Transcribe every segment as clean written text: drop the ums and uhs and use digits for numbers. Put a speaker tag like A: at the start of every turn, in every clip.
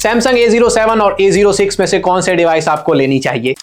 A: Samsung A07 और A06 में से कौन से डिवाइस आपको लेनी चाहिए।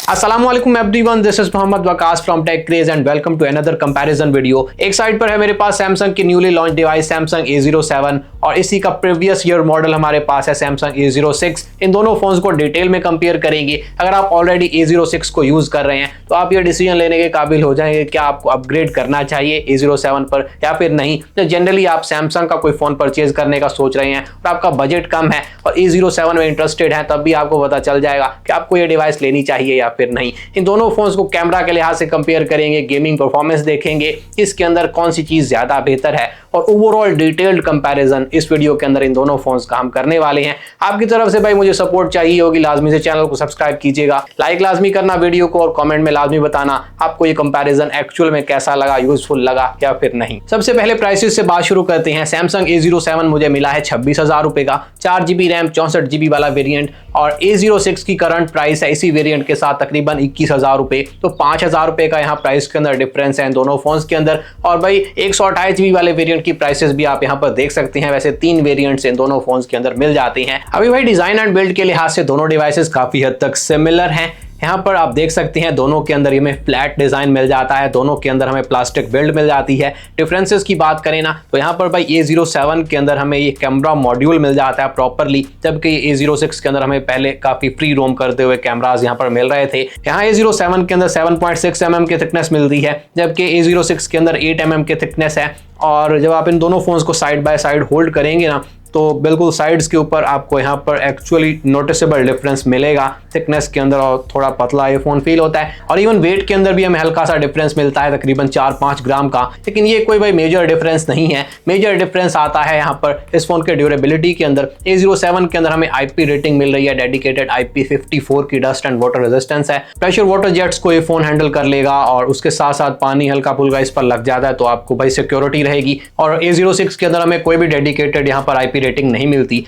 A: अस्सलामुअलैकुम everyone, this is Mohammad Waqas from Tech Craze and welcome to another comparison video. एक साइड पर है मेरे पास सैमसंग की newly launch device Samsung A07 और इसी का प्रीवियस ईयर मॉडल हमारे पास है सैमसंग A06। इन दोनों फोन्स को डिटेल में कंपेयर करेंगे। अगर आप ऑलरेडी A06 को यूज कर रहे हैं तो आप ये डिसीजन लेने के काबिल हो जाएंगे क्या आपको अपग्रेड करना चाहिए A07 पर या फिर नहीं। तो जनरली आप सैमसंग का कोई फोन परचेज करने का सोच रहे हैं और आपका बजट कम है और A07 में इंटरेस्टेड है, तब भी आपको पता चल जाएगा कि आपको ये डिवाइस लेनी चाहिए या फिर नहीं। इन दोनों फोन्स को कैमरा के लिहाज से कंपेयर करेंगे, गेमिंग परफॉर्मेंस देखेंगे, इसके अंदर कौन सी चीज ज्यादा बेहतर है और ओवरऑल डिटेल्ड कंपैरिजन इस वीडियो के अंदर इन दोनों फोन्स का हम करने वाले हैं। आपकी तरफ से भाई मुझे सपोर्ट चाहिए होगी, लाजमी से चैनल को सब्सक्राइब कीजिएगा, लाइक लाजमी करना वीडियो को और कमेंट में लाजमी बताना आपको ये कंपैरिजन एक्चुअल में कैसा लगा, यूजफुल लगा या फिर नहीं। सबसे पहले प्राइसेस से बात शुरू करते हैं। सैमसंग A07 मुझे मिला है 26,000 रुपए का, 4GB रैम 64GB वाला वेरिएंट और A06 की करंट प्राइस है इसी वेरिएंट के साथ तकरीबन 21,000 रुपए। तो 5,000 रुपए का यहाँ प्राइस के अंदर डिफरेंस है इन दोनों फोन्स के अंदर। और भाई 128GB वाले वेरिएंट की प्राइसेस भी आप यहाँ पर देख सकते हैं। वैसे 3 वेरिएंट्स इन दोनों फोन्स के अंदर मिल जाते हैं। अभी भाई डिजाइन एंड बिल्ड के लिहाज से दोनों डिवाइसेस काफी हद तक सिमिलर हैं। यहाँ पर आप देख सकते हैं दोनों के अंदर हमें फ्लैट डिजाइन मिल जाता है, दोनों के अंदर हमें प्लास्टिक बिल्ड मिल जाती है। डिफरेंसेस की बात करें ना तो यहाँ पर भाई A07 के अंदर हमें ये कैमरा मॉड्यूल मिल जाता है प्रॉपरली, जबकि A06 के अंदर हमें पहले काफी फ्री रोम करते हुए कैमरास यहाँ पर मिल रहे थे। यहाँ A07 के अंदर 7.6 mm की थिकनेस मिलती है, जबकि A06 के अंदर 8 mm की थिकनेस है। और जब आप इन दोनों फोन्स को साइड बाय साइड होल्ड करेंगे ना तो बिल्कुल साइड्स के ऊपर आपको यहाँ पर एक्चुअली नोटिसेबल डिफरेंस मिलेगा थिकनेस के अंदर और थोड़ा पतला ये फोन फील होता है। और इवन वेट के अंदर भी हमें हल्का सा डिफरेंस मिलता है तकरीबन 4-5 ग्राम का, लेकिन ये कोई भाई मेजर डिफरेंस नहीं है। मेजर डिफरेंस आता है यहाँ पर इस फोन के ड्यूरेबिलिटी के अंदर। A07 के अंदर हमें IP रेटिंग मिल रही है डेडिकेटेड IP54 की डस्ट एंड वाटर रेजिस्टेंस है। प्रेशर वाटर जेट्स को ये फोन हैंडल कर लेगा और उसके साथ साथ पानी हल्का फुल्का इस पर लग जाता है तो आपको भाई सिक्योरिटी रहेगी। और A06 के अंदर हमें कोई भी डेडिकेटेड यहाँ पर IP रेटिंग नहीं मिलती।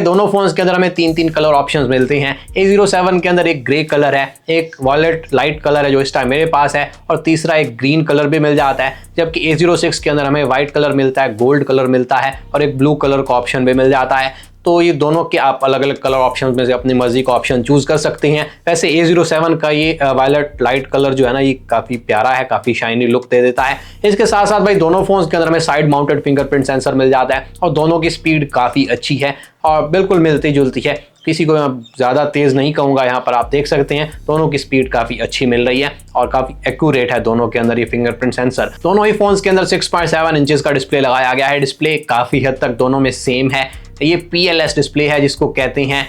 A: दोनों फोन्स के अंदर हमें 3 कलर ऑप्शंस मिलते हैं। A07 के अंदर एक ग्रे कलर है, एक वॉयलेट लाइट कलर है जो इस टाइम मेरे पास है और तीसरा एक ग्रीन कलर भी मिल जाता है, जबकि A06 के अंदर हमें व्हाइट कलर मिलता है, गोल्ड कलर मिलता है और एक ब्लू कलर का ऑप्शन भी मिल जाता है। तो ये दोनों के आप अलग अलग कलर ऑप्शंस में से अपनी मर्जी का ऑप्शन चूज कर सकते हैं। वैसे A07 का ये वायलेट लाइट कलर जो है ना ये काफी प्यारा है, काफी शाइनी लुक दे देता है। इसके साथ साथ भाई दोनों फोन्स के अंदर हमें साइड माउंटेड फिंगरप्रिंट सेंसर मिल जाता है और दोनों की स्पीड काफी अच्छी है और बिल्कुल मिलती जुलती है। किसी को मैं ज़्यादा तेज़ नहीं कहूँगा, यहाँ पर आप देख सकते हैं दोनों की स्पीड काफ़ी अच्छी मिल रही है और काफ़ी एक्यूरेट है दोनों के अंदर ये फिंगरप्रिंट सेंसर। दोनों ही फोन्स के अंदर 6.7 इंचेस का डिस्प्ले लगाया गया है। डिस्प्ले काफ़ी हद तक दोनों में सेम है। ये PLS डिस्प्ले है जिसको कहते हैं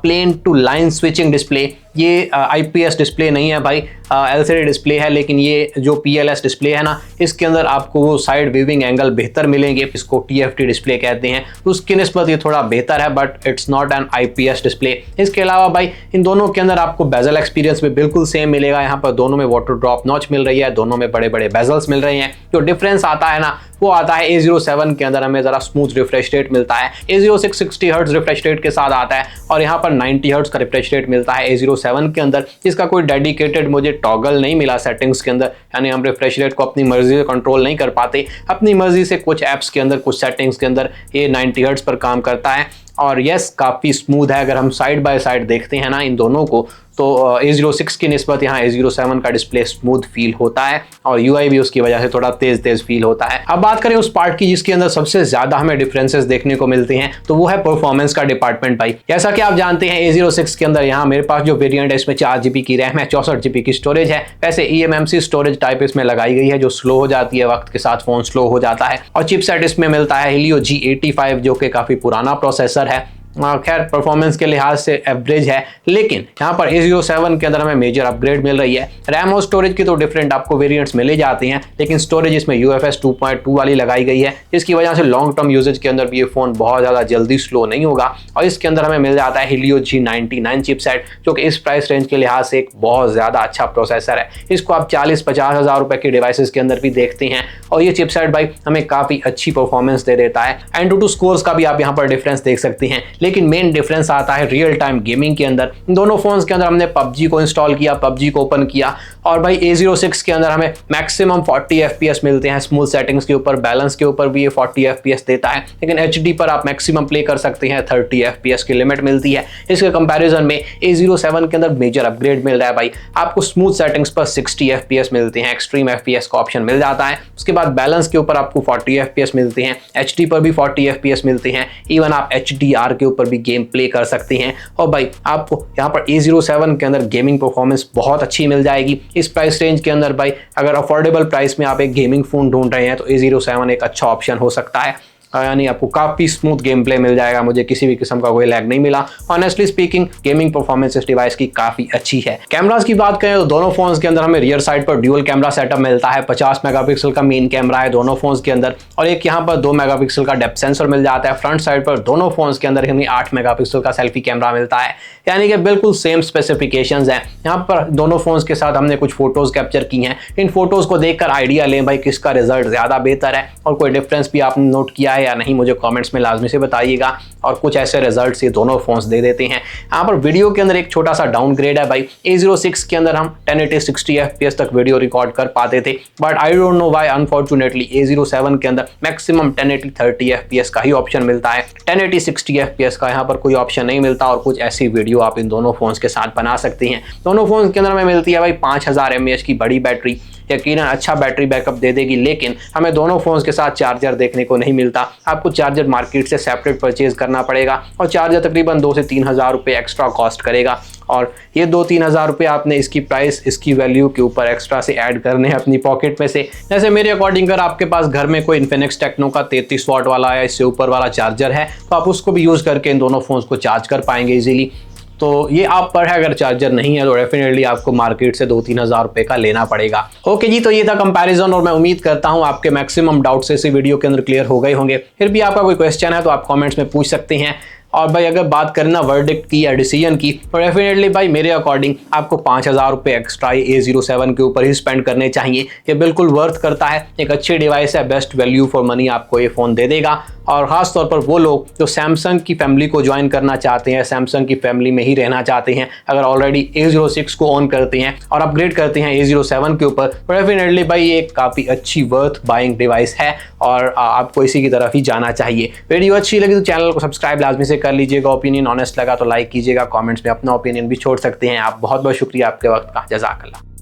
A: plane to line switching display. ये IPS डिस्प्ले नहीं है भाई, LCD डिस्प्ले है, लेकिन ये जो PLS डिस्प्ले है ना इसके अंदर आपको वो साइड व्यूइंग एंगल बेहतर मिलेंगे। इसको TFT डिस्प्ले कहते हैं, उसकी निस्बत ये थोड़ा बेहतर है but it's not an IPS display. इसके अलावा भाई इन दोनों के अंदर आपको बेजल एक्सपीरियंस भी बिल्कुल सेम मिलेगा। यहाँ पर दोनों में वाटर ड्रॉप नॉच मिल रही है, दोनों में बड़े बड़े बेजल्स मिल रहे हैं। जो डिफरेंस आता है ना वो आता है A07 के अंदर हमें ज़रा स्मूथ रिफ्रेश रेट मिलता है। A06 60 हर्ट्ज रिफ्रेश रेट के साथ आता है और यहाँ पर 90 हर्ट्ज का रिफ्रेश रेट मिलता है A07 के अंदर। इसका कोई डेडिकेटेड मुझे टॉगल नहीं मिला सेटिंग्स के अंदर, यानी हम रिफ्रेश रेट को अपनी मर्जी से कंट्रोल नहीं कर पाते। अपनी मर्जी से कुछ ऐप्स के अंदर कुछ सेटिंग्स के अंदर ये 90 हर्ट्ज पर काम करता है और यस काफ़ी स्मूथ है। अगर हम साइड बाय साइड देखते हैं ना इन दोनों को तो A06 की निस्बत यहाँ A07 का डिस्प्ले स्मूथ फील होता है और UI भी उसकी वजह से थोड़ा तेज फील होता है। अब बात करें उस पार्ट की जिसके अंदर सबसे ज्यादा हमें डिफरेंसेस देखने को मिलते हैं तो वो है परफॉर्मेंस का डिपार्टमेंट भाई। जैसा कि आप जानते हैं A06 के अंदर यहाँ मेरे पास जो वेरिएंट है इसमें 4GB की रैम है, 64GB की स्टोरेज है। वैसे eMMC स्टोरेज टाइप इसमें लगाई गई है जो स्लो हो जाती है, वक्त के साथ फोन स्लो हो जाता है। और चिपसेट इसमें मिलता है Helio G85 जो कि काफी पुराना प्रोसेसर है। खैर परफॉर्मेंस के लिहाज से एवरेज है, लेकिन यहाँ पर A07 के अंदर हमें मेजर अपग्रेड मिल रही है। रैम और स्टोरेज की तो डिफरेंट आपको वेरिएंट्स मिले जाते हैं, लेकिन स्टोरेज इसमें UFS 2.2 वाली लगाई गई है, जिसकी वजह से लॉन्ग टर्म यूजेज के अंदर भी ये फोन बहुत ज़्यादा जल्दी स्लो नहीं होगा। और इसके अंदर हमें मिल जाता है Helio G99 चिपसेट जो कि इस प्राइस रेंज के लिहाज से एक बहुत ज़्यादा अच्छा प्रोसेसर है। इसको आप 40-50 हज़ार रुपए के डिवाइसेस के अंदर भी देखते हैं और ये चिपसेट भाई हमें काफ़ी अच्छी परफॉर्मेंस दे देता है। एंटूटू स्कोर्स का भी आप यहाँ पर डिफरेंस देख सकते हैं, लेकिन मेन डिफरेंस आता है रियल टाइम गेमिंग के अंदर। इन दोनों फोन्स के अंदर हमने PUBG को इंस्टॉल किया, PUBG को ओपन किया और भाई A06 के अंदर हमें मैक्सिमम 40 FPS मिलते हैं। स्मूथ सेटिंग्स के ऊपर, बैलेंस के ऊपर भी ये 40 FPS देता है, लेकिन HD पर आप मैक्सिमम प्ले कर सकते हैं, 30 FPS की लिमिट मिलती है। इसके कंपैरिजन में A07 के अंदर मेजर अपग्रेड मिल रहा है भाई, आपको स्मूथ सेटिंग्स पर 60 FPS मिलते हैं, एक्सट्रीम FPS का ऑप्शन मिल जाता है। उसके बाद बैलेंस के ऊपर आपको 40 FPS मिलते हैं, HD पर भी 40 FPS मिलते हैं, इवन आप HDR के ऊपर भी गेम प्ले कर सकते हैं। और भाई आपको यहाँ पर A07 के अंदर गेमिंग परफॉर्मेंस बहुत अच्छी मिल जाएगी। इस प्राइस रेंज के अंदर भाई अगर अफोर्डेबल प्राइस में आप एक गेमिंग फोन ढूंढ रहे हैं तो A07 एक अच्छा ऑप्शन हो सकता है, यानी आपको काफ़ी स्मूथ गेम प्ले मिल जाएगा। मुझे किसी भी किस्म का कोई लैग नहीं मिला। ऑनेस्टली स्पीकिंग गेमिंग परफॉर्मेंस इस डिवाइस की काफ़ी अच्छी है। कैमरास की बात करें तो दोनों फोन्स के अंदर हमें रियर साइड पर ड्यूअल कैमरा सेटअप मिलता है। 50 मेगापिक्सल का मेन कैमरा है दोनों फोन्स के अंदर और एक यहाँ पर 2 मेगापिक्सल का डेप्थ सेंसर मिल जाता है। फ्रंट साइड पर दोनों फोन्स के अंदर हमें 8 मेगापिक्सल का सेल्फी कैमरा मिलता है, यानी कि बिल्कुल सेम स्पेसिफिकेशंस हैं। यहाँ पर दोनों फोन्स के साथ हमने कुछ फोटोज कैप्चर की हैं। इन फोटोज को देखकर आइडिया लें भाई किसका रिजल्ट ज़्यादा बेहतर है और कोई डिफरेंस भी आपने नोट किया है या नहीं, मुझे कमेंट्स में लाजमी से बताइएगा। और कुछ ऐसे रिजल्ट्स ये दोनों फोन्स दे देते हैं। यहाँ पर वीडियो के अंदर एक छोटा सा डाउनग्रेड है भाई। A06 के अंदर हम 1080 60 FPS तक वीडियो रिकॉर्ड कर पाते थे, but I don't know why unfortunately A07 के अंदर मैक्सिमम 1080 30 FPS का ही ऑप्शन मिलता है। 1080 60 FPS का यहाँ पर कोई ऑप्शन नहीं मिलता और कुछ ऐसी वीडियो आप इन दोनों फोन्स के साथ बना सकते हैं। दोनों फोन्स के अंदर हमें मिलती है भाई 5000 mAh की बड़ी बैटरी, यकीनन अच्छा बैटरी बैकअप दे देगी, लेकिन हमें दोनों फोन्स के साथ चार्जर देखने को नहीं मिलता। आपको चार्जर मार्केट से सेपरेट परचेज करना पड़ेगा और चार्जर तकरीबन 2 से 3 हज़ार रुपये एक्स्ट्रा कॉस्ट करेगा और ये 2-3 हज़ार रुपये आपने इसकी प्राइस, इसकी वैल्यू के ऊपर एक्स्ट्रा से ऐड करने हैं अपनी पॉकेट में से। जैसे मेरे अकॉर्डिंग अगर आपके पास घर में कोई इन्फिनिक्स टेक्नो का 33 वाट वाला या इससे ऊपर वाला चार्जर है तो आप उसको भी यूज़ करके इन दोनों फोन्स को चार्ज कर पाएंगे इजीली। तो ये आप पर है, अगर चार्जर नहीं है तो डेफिनेटली आपको मार्केट से 2-3 हज़ार रुपये का लेना पड़ेगा। ओके जी, तो ये था कंपैरिजन और मैं उम्मीद करता हूँ आपके मैक्सिमम डाउट्स इसी वीडियो के अंदर क्लियर हो गए होंगे। फिर भी आपका कोई क्वेश्चन है तो आप कमेंट्स में पूछ सकते हैं। और भाई अगर बात करें ना वर्डिक्ट की या डिसीजन की, तो डेफिनेटली भाई मेरे अकॉर्डिंग आपको 5000 रुपये एक्स्ट्रा A07 के ऊपर ही स्पेंड करने चाहिए। ये बिल्कुल वर्थ करता है, एक अच्छी डिवाइस है, बेस्ट वैल्यू फॉर मनी आपको ये फ़ोन दे देगा। और ख़ास तौर पर वो लोग जो सैमसंग की फैमिली को ज्वाइन करना चाहते हैं, सैमसंग की फैमिली में ही रहना चाहते हैं, अगर ऑलरेडी A06 को ऑन करते हैं और अपग्रेड करते हैं A07 के ऊपर, तो डेफिनेटली भाई ये काफ़ी अच्छी वर्थ बाइंग डिवाइस है और आपको इसी की तरफ ही जाना चाहिए। वीडियो अच्छी लगी तो चैनल को सब्सक्राइब लाजमी से कर लीजिएगा। ओपिनियन ऑनेस्ट लगा तो लाइक कीजिएगा, कमेंट्स में अपना ओपिनियन भी छोड़ सकते हैं आप। बहुत बहुत शुक्रिया आपके वक्त का, जज़ाकल्लाह।